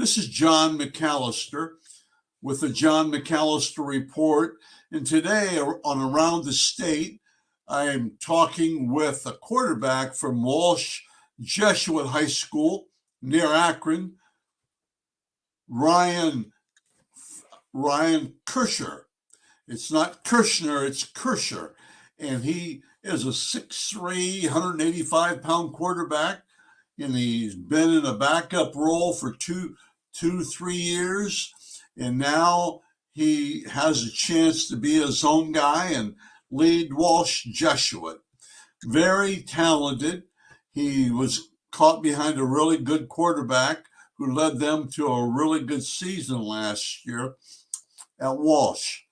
This is John McAllister with the John McAllister Report. And today on Around the State, I am talking with a quarterback from Walsh Jesuit High School near Akron, Ryan Kerscher. It's not Kirshner, it's Kerscher. And he is a 6'3", 185-pound quarterback, and he's been in a backup role for 3 years. And now he has a chance to be his own guy and lead Walsh Jesuit. Very talented. He was caught behind a really good quarterback who led them to a really good season last year at Walsh.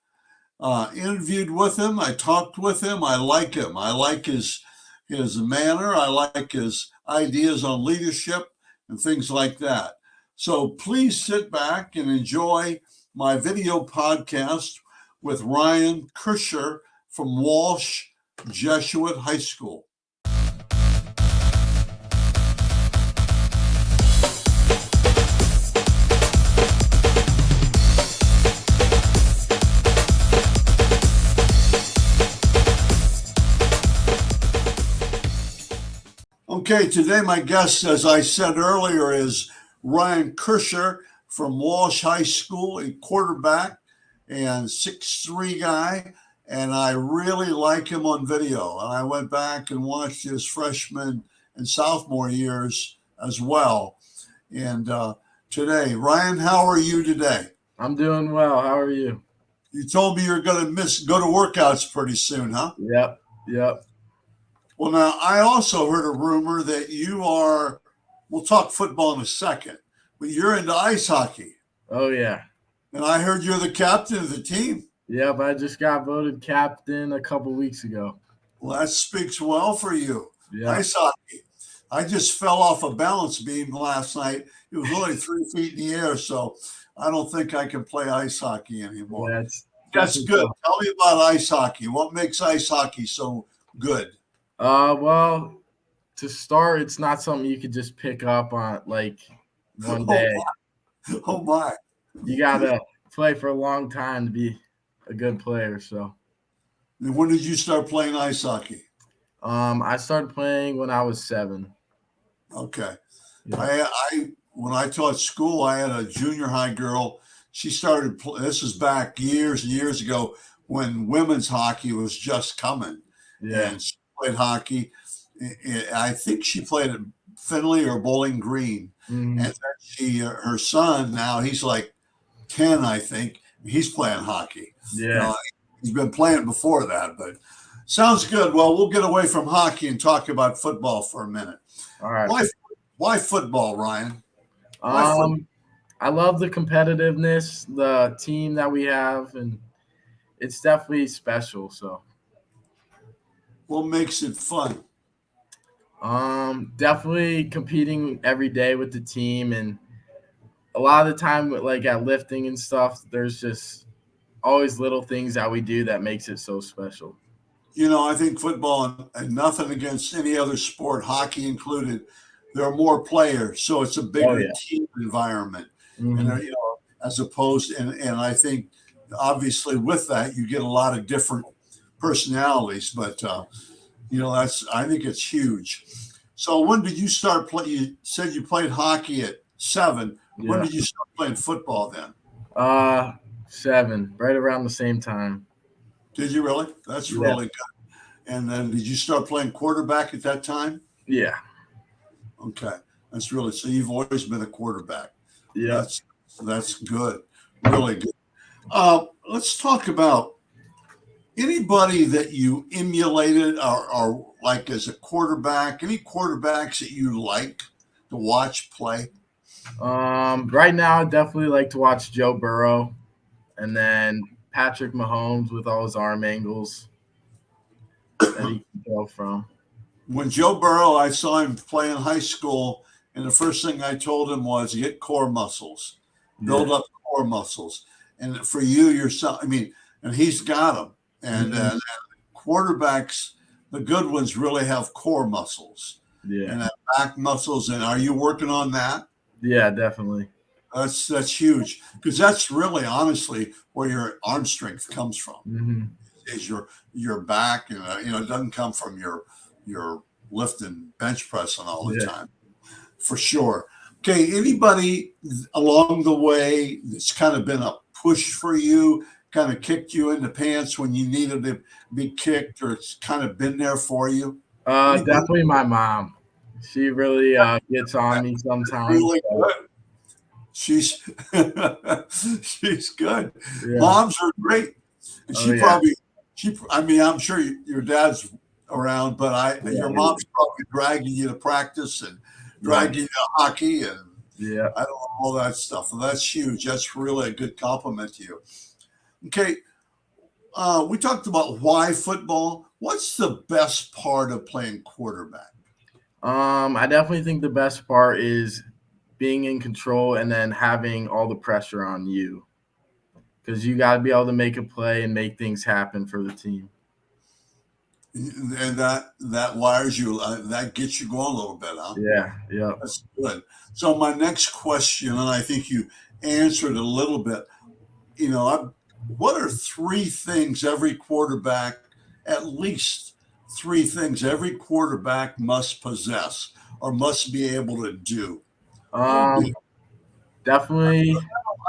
Interviewed with him. I talked with him. I like him. I like his manner. I like his ideas on leadership and things like that. So please sit back and enjoy my video podcast with Ryan Kerscher from Walsh Jesuit High School. Okay, today my guest, as I said earlier, is Ryan Kerscher from Walsh High School, a quarterback and 6'3" guy, and I really like him on video. And I went back and watched his freshman and sophomore years as well. And today, Ryan, how are you today? I'm doing well. How are you? You told me you're going to go to workouts pretty soon, huh? Yep. Well, now, I also heard a rumor that you are, we'll talk football in a second, but you're into ice hockey. Oh, yeah. And I heard you're the captain of the team. Yep, I just got voted captain a couple weeks ago. Well, that speaks well for you. Yeah. Ice hockey. I just fell off a balance beam last night. It was only 3 feet in the air, so I don't think I can play ice hockey anymore. That's good. Tell me about ice hockey. What makes ice hockey so good? Well, to start, it's not something you could just pick up on like one day. Oh my. You gotta play for a long time to be a good player. So, and when did you start playing ice hockey? I started playing when I was 7. Okay. Yeah. When I taught school, I had a junior high girl. She started. This was back years and years ago when women's hockey was just coming. Yeah. And she played hockey. I think she played at Findlay or Bowling Green. Mm-hmm. And then her son, now he's like 10, I think. He's playing hockey. Yeah. He's been playing before that, but sounds good. Well, we'll get away from hockey and talk about football for a minute. All right. Why football, Ryan? I love the competitiveness, the team that we have, and it's definitely special. So, what makes it fun? Definitely competing every day with the team, and a lot of the time, like at lifting and stuff, there's just always little things that we do that makes it so special. I think football, and nothing against any other sport, hockey included, there are more players, so it's a bigger team environment. Mm-hmm. And as opposed, and I think obviously with that you get a lot of different personalities, but I think it's huge. So when did you start playing? You said you played hockey at 7. Yeah. When did you start playing football then? 7, right around the same time. Did you really? That's really good. And then did you start playing quarterback at that time? Yeah. Okay. That's really, so you've always been a quarterback. Yeah. That's good. Really good. Let's talk about anybody that you emulated or like as a quarterback, any quarterbacks that you like to watch play? Right now, I definitely like to watch Joe Burrow, and then Patrick Mahomes with all his arm angles that he can go from. When Joe Burrow, I saw him play in high school, and the first thing I told him was get core muscles, build up core muscles. And for you yourself, and he's got them. And quarterbacks, the good ones really have core muscles. Yeah. And back muscles. And are you working on that? Yeah, definitely. That's huge, because that's really honestly where your arm strength comes from. Mm-hmm. Is your back, and it doesn't come from your lifting bench pressing all the Yeah. time, for sure. Okay, anybody along the way that's kind of been a push for you, kind of kicked you in the pants when you needed to be kicked, or it's kind of been there for you? Anybody Definitely my mom. She really gets on me sometimes. really So, good? She's she's good. yeah. Moms are great, and Oh yeah. I mean, I'm sure your dad's around, but your Yeah. mom's probably dragging you to practice and Yeah. dragging you to hockey and Yeah. I don't know, all that stuff. And that's huge. That's really a good compliment to you. Okay, we talked about why football. What's the best part of playing quarterback? I definitely think the best part is being in control and then having all the pressure on you because you got to be able to make a play and make things happen for the team. And that wires you. That gets you going a little bit, huh? Yeah. Yeah. That's good. So my next question, and I think you answered a little bit. What are three things every quarterback, at least three things every quarterback must possess or must be able to do? What would be? Definitely.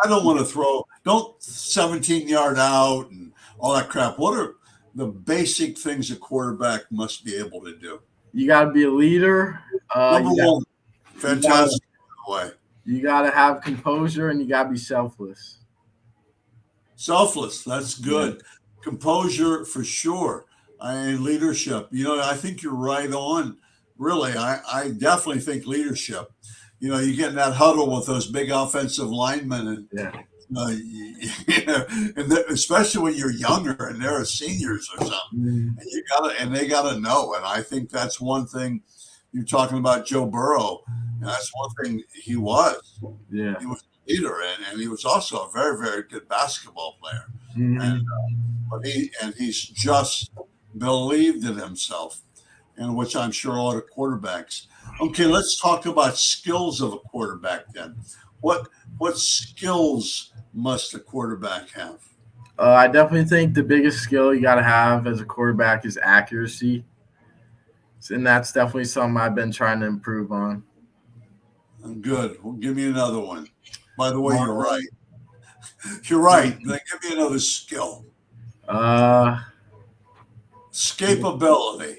I don't want to don't 17-yard out and all that crap. What are the basic things a quarterback must be able to do? You got to be a leader. Number one, You got fantastic way. you got to have composure and you got to be selfless. Selfless, that's Yeah. good. Composure for sure. And leadership. I think you're right on. Really, I definitely think leadership. You get in that huddle with those big offensive linemen, and Yeah. especially when you're younger and they're seniors or something, Mm. and they gotta know. And I think that's one thing. You're talking about Joe Burrow, and that's one thing he was. Yeah. He was a leader, and he was also a very, very good basketball player. And he's just believed in himself, and which I'm sure a lot of quarterbacks. Okay, let's talk about skills of a quarterback then. What skills must a quarterback have? I definitely think the biggest skill you got to have as a quarterback is accuracy. And that's definitely something I've been trying to improve on. Good. Well, give me another one. By the way, you're Um, right. You're right. Then give me another skill. Uh, Escapability.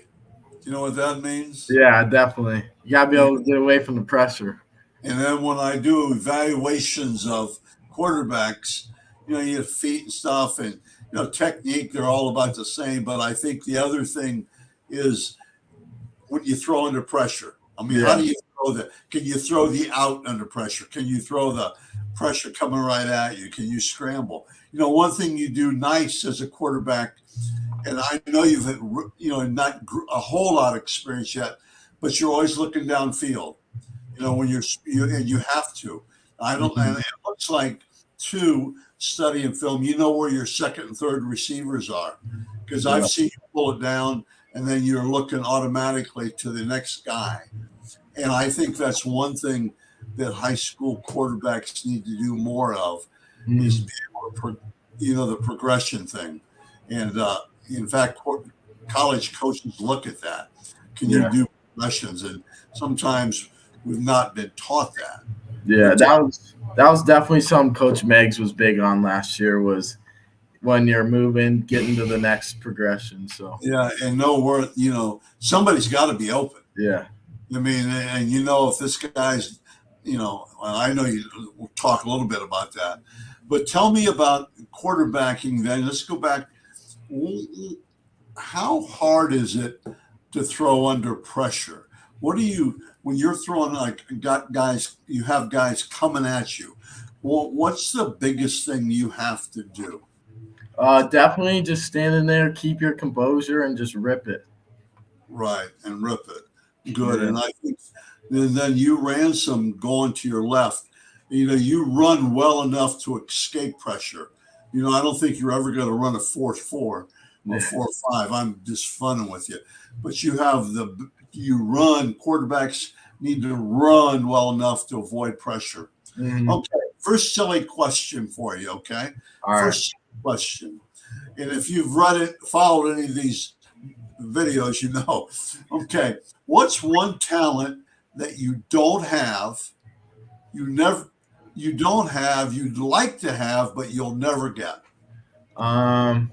Do you know what that means? yeah, definitely. You got to be able to get away from the pressure. And then when I do evaluations of quarterbacks, you have feet and stuff, and technique, they're all about the same. But I think the other thing is when you throw under pressure. I mean, how Yeah. do you throw that? Can you throw the out under pressure? Can you throw the pressure coming right at you? Can you scramble? One thing you do nice as a quarterback, and I know you've had, not a whole lot of experience yet, but you're always looking downfield. When and you have to. I don't, Mhm. and it looks like too, studying film, you know where your second and third receivers are, because Yeah. I've seen you pull it down and then you're looking automatically to the next guy. And I think that's one thing that high school quarterbacks need to do more of is Mm. be able to, the progression thing. And in fact, college coaches look at that. Can you Yeah. do progressions? And sometimes we've not been taught that. Yeah, that was definitely something Coach Meggs was big on last year was when you're moving, getting to the next progression. So Yeah, and know where somebody's got to be open. yeah. I mean, and if this guy's, well, I know we'll talk a little bit about that, but tell me about quarterbacking. Then let's go back. How hard is it to throw under pressure? What do when you're throwing you have guys coming at you? Well, what's the biggest thing you have to do? Definitely just standing there, keep your composure, and just rip it. Right, and rip it. Good. Yeah. And I think then you ran some going to your left. You run well enough to escape pressure. I don't think you're ever going to run a 4.4 or Yeah. 4.5. I'm just funning with you. But you run, quarterbacks need to run well enough to avoid pressure. Mhm. Okay. first silly question for you, okay? All right. First question. And if you've followed any of these videos, you know. Okay. What's one talent that you don't have, you don't have, you'd like to have, but you'll never get? Um,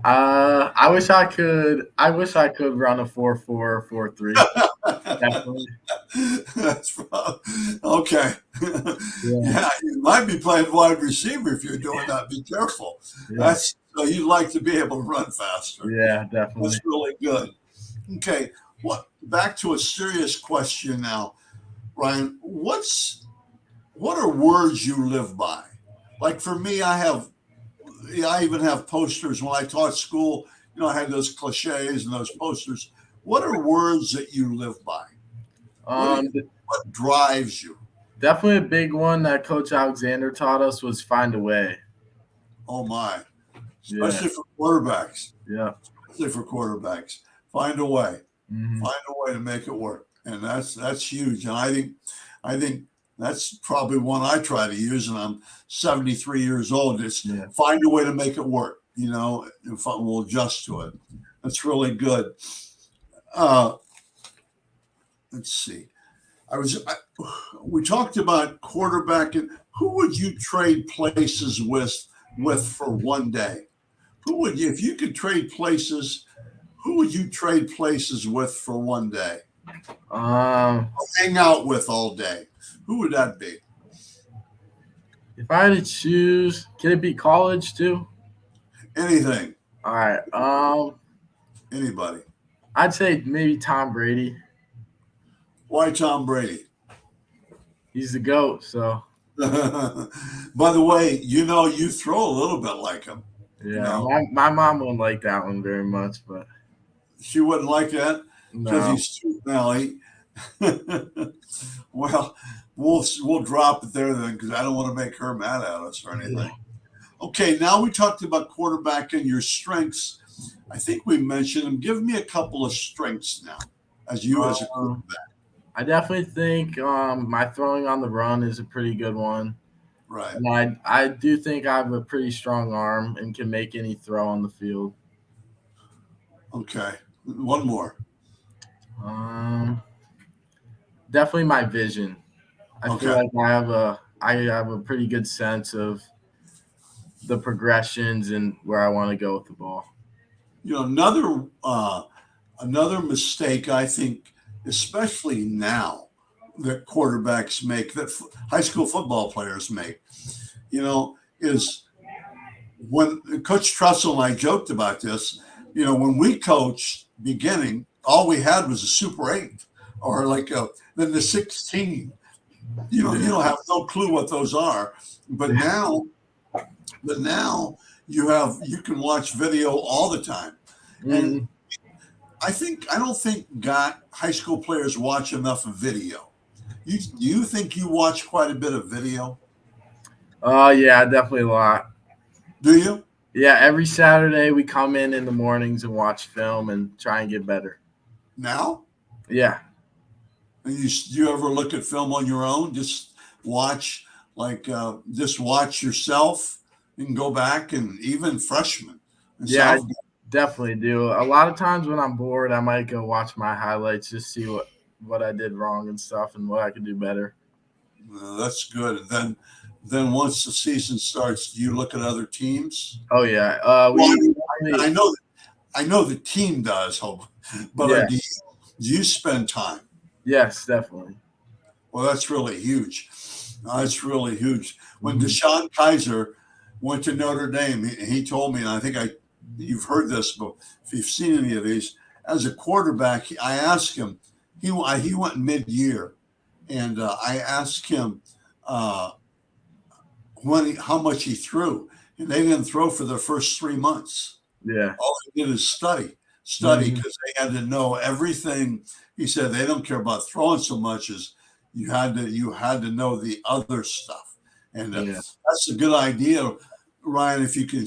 I wish I could. I wish I could run a 4.4 4.3. Definitely. That's okay. Yeah. Yeah, you might be playing wide receiver if you're doing that. Be careful. Yeah. That's so you'd like to be able to run faster. Yeah. Definitely. That's really good. Okay, back to a serious question now, Ryan. What are words you live by? Like for me, I even have posters when I taught school. You know, I had those cliches and those posters. What are words that you live by? Um, What drives you? Definitely a big one that Coach Alexander taught us was find a way. Oh my, Yeah. especially for quarterbacks. Yeah. Especially for quarterbacks, find a way. Mm-hmm. Find a way to make it work, and that's huge. And I think that's probably one I try to use, and I'm 73 years old. It's find a way to make it work. You know, and we'll adjust to it. That's really good. Let's see. We talked about quarterback, and who would you trade places with for one day? Who would you, if you could trade places? Who would you trade places with for one day? Hang out with all day. Who would that be? If I had to choose, can it be college too? Anything. All right. Anybody. I'd say maybe Tom Brady. Why Tom Brady? He's the GOAT. So. By the way, you know you throw a little bit like him. Yeah, you know? my mom wouldn't like that one very much, but she wouldn't like that because no. he's too smelly. Well, we'll drop it there then because I don't want to make her mad at us or anything. Yeah. Okay, now we talked about quarterback and your strengths. I think we mentioned them. Give me a couple of strengths now, as a quarterback. I definitely think my throwing on the run is a pretty good one. Right. And I do think I have a pretty strong arm and can make any throw on the field. Okay. One more. Definitely my vision. I feel like I have a pretty good sense of the progressions and where I want to go with the ball. You know, another mistake I think, especially now, that quarterbacks make, that high school football players make, you know, is when Coach Trussell and I joked about this. You know, when we coached beginning, all we had was a Super 8 or then the 16. You know, you don't have no clue what those are. But now you can watch video all the time. And I don't think high school players watch enough video. Do you think you watch quite a bit of video? Yeah, definitely a lot. Do you? Yeah, every Saturday we come in the mornings and watch film and try and get better. Now? Yeah. And do you ever look at film on your own? Just watch yourself and go back, and even freshmen. Yeah, I definitely do. A lot of times when I'm bored, I might go watch my highlights, just see what I did wrong and stuff and what I could do better. That's good. And then once the season starts, do you look at other teams? Oh yeah. I know the team does, but do you spend time? Yes, definitely. Well, that's really huge. That's really huge. When Deshaun Kaiser went to Notre Dame, he told me, and I think you've heard this, but if you've seen any of these, as a quarterback, I asked him, he went mid-year, and I asked him how much he threw, and they didn't throw for the first 3 months. Yeah. All they did is study because they had to know everything. He said they don't care about throwing so much as you had to know the other stuff, and that's a good idea, Ryan. If you can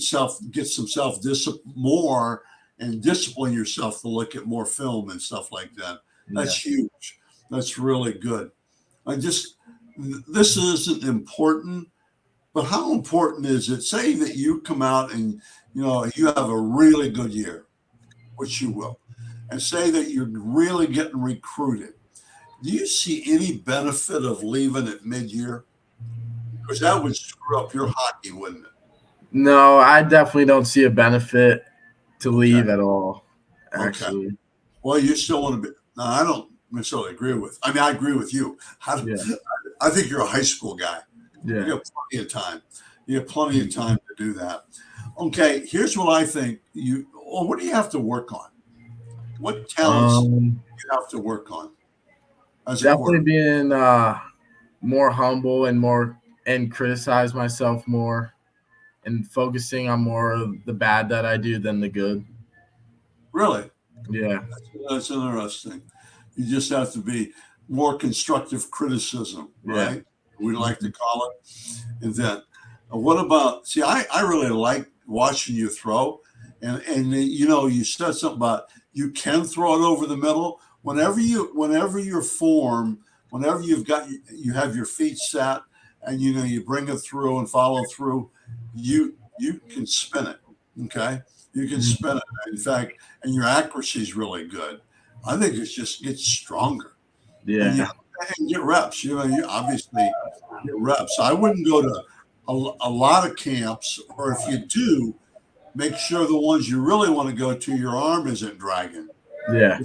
get some self-discipline more and discipline yourself to look at more film and stuff like that, that's huge. That's really good. this isn't important, but how important is it? Say that you come out and you have a really good year, which you will, and say that you're really getting recruited. Do you see any benefit of leaving at mid-year? Because that would screw up your hockey, wouldn't it? No, I definitely don't see a benefit to Okay. leave at all. Okay. Actually, Well, you still want to be. No, I don't necessarily agree with. I mean, I agree with you. yeah, I think you're a high school guy. You yeah. have plenty of time. You have plenty of time to do that. Okay, here's what I think. Well, what do you have to work on? What talents do Um, you have to work on as a Definitely quarterback? being more humble and criticize myself more and focusing on more of the bad that I do than the good. Really, Yeah, that's interesting. You just have to be more constructive criticism, yeah, right? We like to mhm, call it. And then, what about? See, I really like watching you throw, and you said something about you can throw it over the middle whenever you're form, whenever you have your feet set, and you bring it through and follow through, you can spin it. Okay, you can mhm, spin it. In fact, and your accuracy is really good. I think it just gets stronger, and yeah, and get reps. You obviously get reps. I wouldn't go to a lot of camps, or if you do, make sure the ones you really want to go to, your arm isn't dragging. yeah,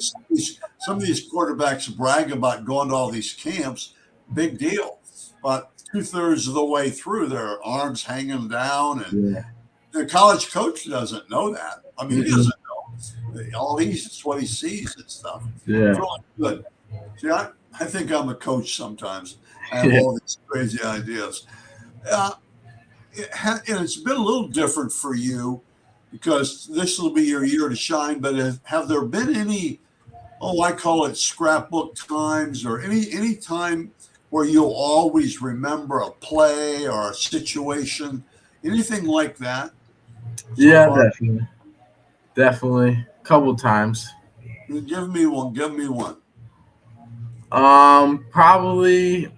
Some of these quarterbacks brag about going to all these camps, big deal. But 2/3 of the way through, their arms hanging down, and yeah, the college coach doesn't know that. I mean, he mhm, doesn't know. All he's what he sees and stuff. It's yeah, really good. See, I think I'm a coach sometimes. I have yeah, all these crazy ideas. Uh, and it's been a little different for you because this will be your year to shine. But have there been any, I call it scrapbook times, or any time where you'll always remember a play or a situation, anything like that so yeah, far? definitely, definitely, couple times. Give me one. Give me one. Probably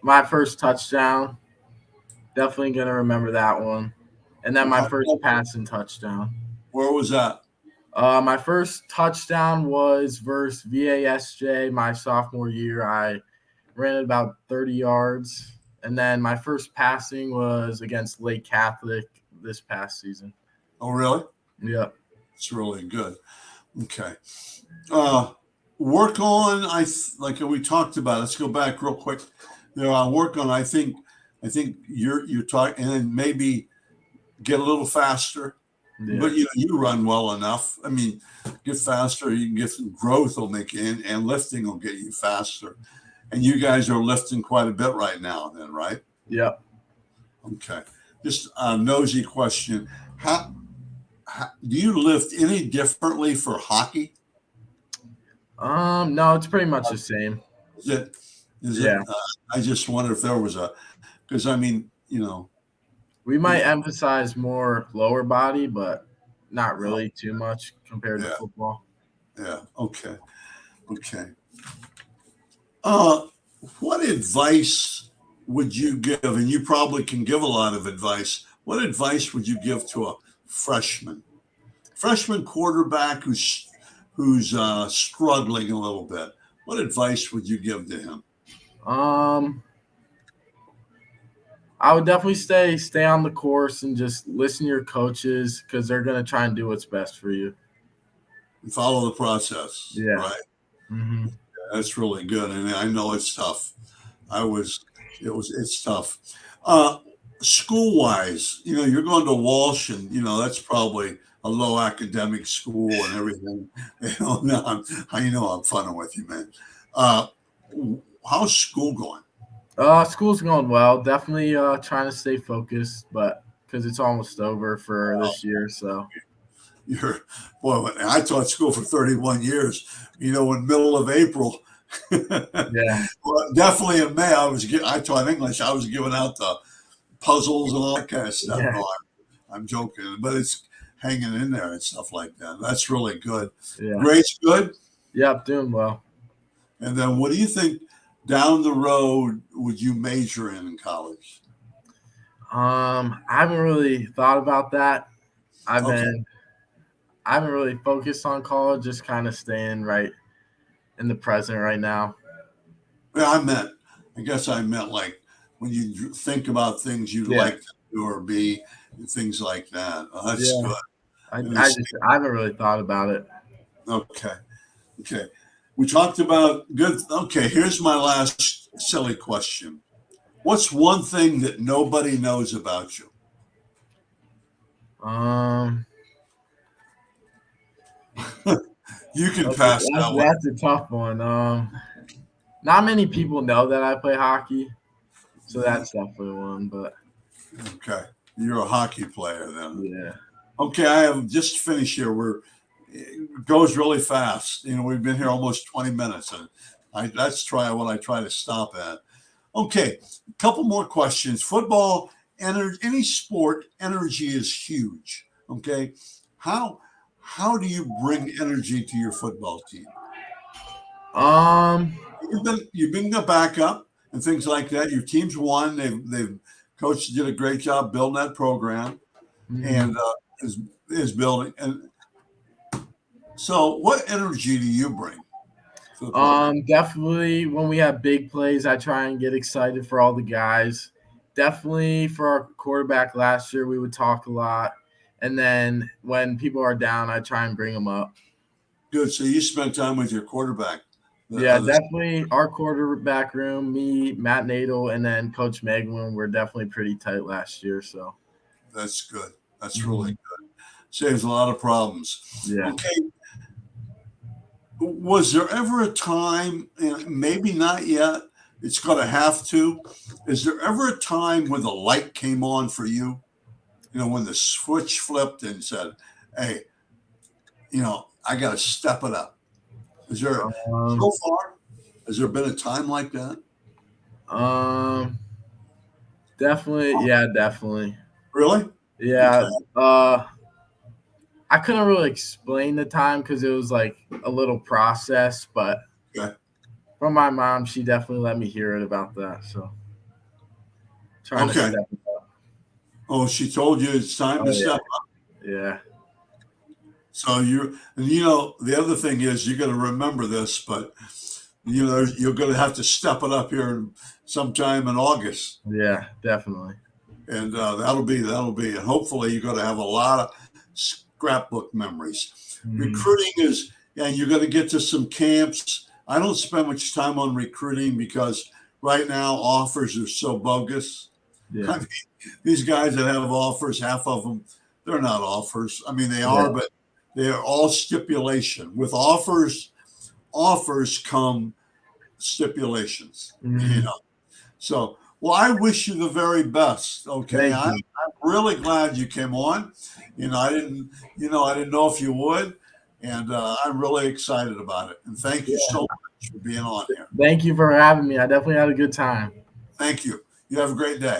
my first touchdown. Definitely gonna remember that one. And then my first passing touchdown. Where was that? My first touchdown was versus VASJ my sophomore year. I ran it about 30 yards. And then my first passing was against Lake Catholic this past season. Oh, really? Yep. It's really good. Okay. Uh, Work on. Like we talked about. Let's go back real quick. There, I work on. I think you're talking, and then maybe get a little faster. Yeah. But you run well enough. I mean, get faster. You can get some growth will make you, and lifting will get you faster. And you guys are lifting quite a bit right now, then, right? Yep. Okay. Just a nosy question. How do you lift any differently for hockey? No, it's pretty much the same. Is it? Is it? Yeah. I just wonder if there was because I mean, We might emphasize more lower body, but not oh, really too much compared to yeah, football. yeah. Okay, okay. Uh, what advice would you give? And you probably can give a lot of advice. What advice would you give to a freshman, freshman quarterback who's struggling a little bit? What advice would you give to him? Um, I would definitely stay on the course and just listen to your coaches because they're gonna try and do what's best for you. Follow the process, Yeah. right? Hmm. That's really good, and I know it's tough. I was, it's tough. Uh, School wise, you're going to Walsh, and that's probably a low academic school and everything. No, I'm funning with you, man. Uh, how's school going? School's going well. Definitely trying to stay focused, but because it's almost over for this year, so You're, boy, I taught school for 31 years. In middle of April, yeah, well, definitely in May, I taught English. I was giving out the puzzles and all that kind of stuff. yeah, No, I'm joking, but it's hanging in there and stuff like that. That's really good. yeah. Grades good. Yep, doing well. And then what do you think? down the road would you major in college? I haven't really thought about that. Okay. I haven't really focused on college, just kind of staying right in the present right now. Yeah, I guess I meant like when you think about things you'd Yeah, like to do or be, and things like that. Oh, that's yeah. good. I, And I it's, just I haven't really thought about it. okay. Okay. We talked about good. Okay. Here's my last silly question. What's one thing that nobody knows about you? Um, You can that's, pass that's that one. that's a tough one. Not many people know that I play hockey, so that's definitely one. But Okay. You're a hockey player then. yeah, Okay. I have just finished here. It goes really fast. We've been here almost 20 minutes, and that's what I try to stop at. Okay. A couple more questions. Football, any sport, energy is huge. Okay. How, how do you bring energy to your football team? um, You've been the backup and things like that. Your team's won. They've coach did a great job building that program mhm. and is building. And so, what energy do you bring to the program? Definitely when we have big plays, I try and get excited for all the guys. Definitely for our quarterback last year, we would talk a lot. And then when people are down, I try and bring them up. Good. So you spent time with your quarterback. The Yeah, other definitely our quarterback room, me, Matt Nadel, and then Coach Megwin were definitely pretty tight last year. So, That's good. That's really mhm. good. Saves a lot of problems. Yeah. Okay. Was there ever a time, and maybe not yet, it's going to have to, is there ever a time when the light came on for you? When the switch flipped and said, hey, I got to step it up. Is there, Um, so far, has there been a time like that? um, Definitely. Yeah, definitely. Really? Yeah. Okay. I couldn't really explain the time because it was like a little process, but Okay. from my mom, she definitely let me hear it about that. So trying to Okay. step it up. Oh, she told you it's time to Oh step. yeah, yeah, So the other thing is you got to remember this, but you're going to have to step it up here sometime in August, yeah, definitely. and and hopefully you're going to have a lot of scrapbook memories. Mhm. Recruiting and you're going to get to some camps. I don't spend much time on recruiting because right now offers are so bogus. I Yeah, mean, these guys that have offers, half of them, they're not offers. I mean, they are, yeah. but they are all stipulation. With offers come stipulations. Mhm. So, well, I wish you the very best. Okay, Thank you. I'm really glad you came on. I didn't know if you would, and I'm really excited about it. And thank you so Yeah. much for being on here. Thank you for having me. I definitely had a good time. Thank you. You have a great day.